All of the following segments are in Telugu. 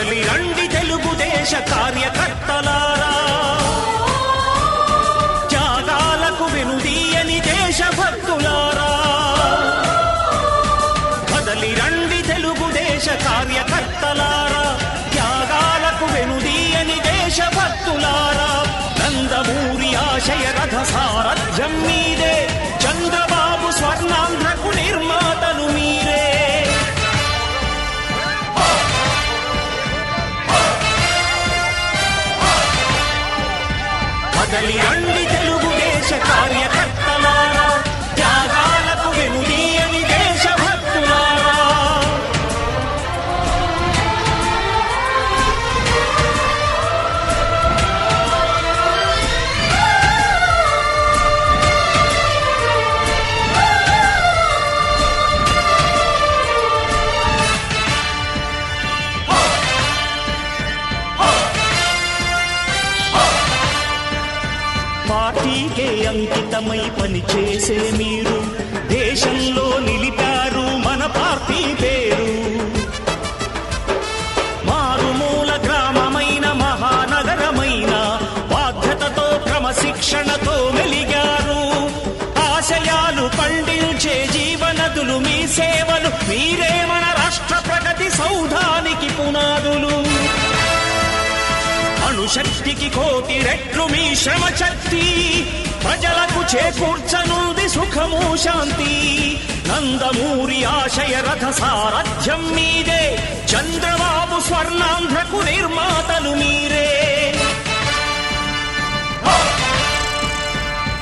కదలి రండి తెలుగుదేశ కార్యకర్తలారా, త్యాగాలకు వెనుదీయని దేశభక్తులారా. కదలి రండి తెలుగుదేశ కార్యకర్తలారా, త్యాగాలకు వెనుదీయని దేశభక్తులారా. నందమూరి ఆశయ రథ సారథ్యం మీదే, చంద్రబాబు స్వర్ణాంధ్రకు నిర్మాతలు మీరే. కదలి రండి తెలుగుదేశ కార్యకర్తలారా, త్యాగాలకు వెనుదీయని దేశభక్తులారా. పార్టీకే అంకితమై పనిచేసే మీరు దేశంలో నిలిపారు మన పార్టీ పేరు. మారుమూల గ్రామమైన మహానగరమైన బాధ్యతతో క్రమశిక్షణతో మెలిగారు. ఆశయాలు పండించే జీవనదులు మీ సేవలు, మీరే మన రాష్ట్ర ప్రగతి సౌధానికి పునాదులు. అణుశక్తికి కోటి రెట్లు మీ శ్రమ శక్తి, ప్రజలకు చేకూర్చనుంది సుఖము శాంతి. నందమూరి ఆశయ రథ సారథ్యం మీదే, చంద్రబాబు స్వర్ణాంధ్రకు నిర్మాతలు మీరే.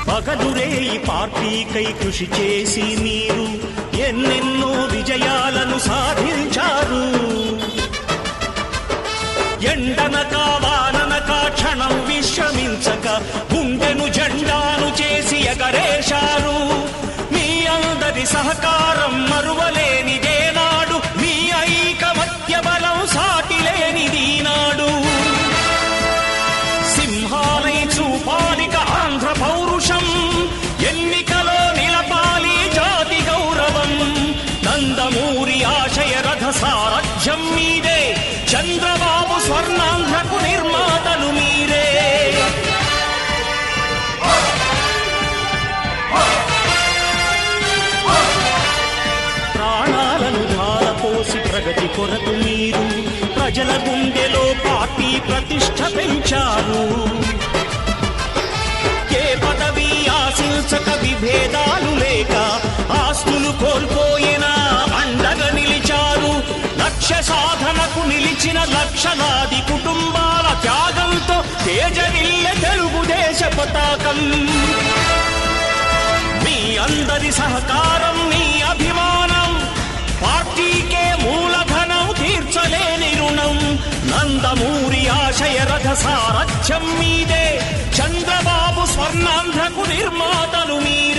పగలురే ఈ పార్టీకై కృషి చేసి మీరు ఎన్నెన్నో విజయాలను సాధించారు. ఎండనక వాననక క్షణం విశ్రమించక గుండెను జెండాను చేసి ఎగరేశారు. మీ అందరి సహకారం మరువలేనిదేనాడు, మీ ఐకమత్య బలం సాటిలేనిదీనాడు. సింహాలై చూపాలిక ఆంధ్ర పౌరుషం, ఎన్నికలో నిలపాలి జాతి గౌరవం. నందమూరి ఆశయ రథ సారథ్యం మీదే, చంద్రబాబు స్వర్ణాంధ్రకు నిర్మాతలు మీరే. ప్రాణాలను ధారపోసి ప్రగతి కొరకు మీరు ప్రజల గుండెలో పార్టీ ప్రతిష్ఠ పెంచారు. ఏ పదవి ఆశించక విభేదాలు లేక ఆస్తులు కోల్పోయినా అండగా నిలిచారు. లక్ష్య సాధనకు నిలిచిన లక్షలాది కుటుంబాల త్యాగంతో తేజరిల్లె తెలుగుదేశ పతాకం. మీ అందరి సహకారం, మీ అభిమానం పార్టీకే మూలధనం, తీర్చలేని రుణం. నందమూరి ఆశయ రథ సారథ్యం మీదే, చంద్రబాబు స్వర్ణాంధ్రకు నిర్మాతలు మీరే.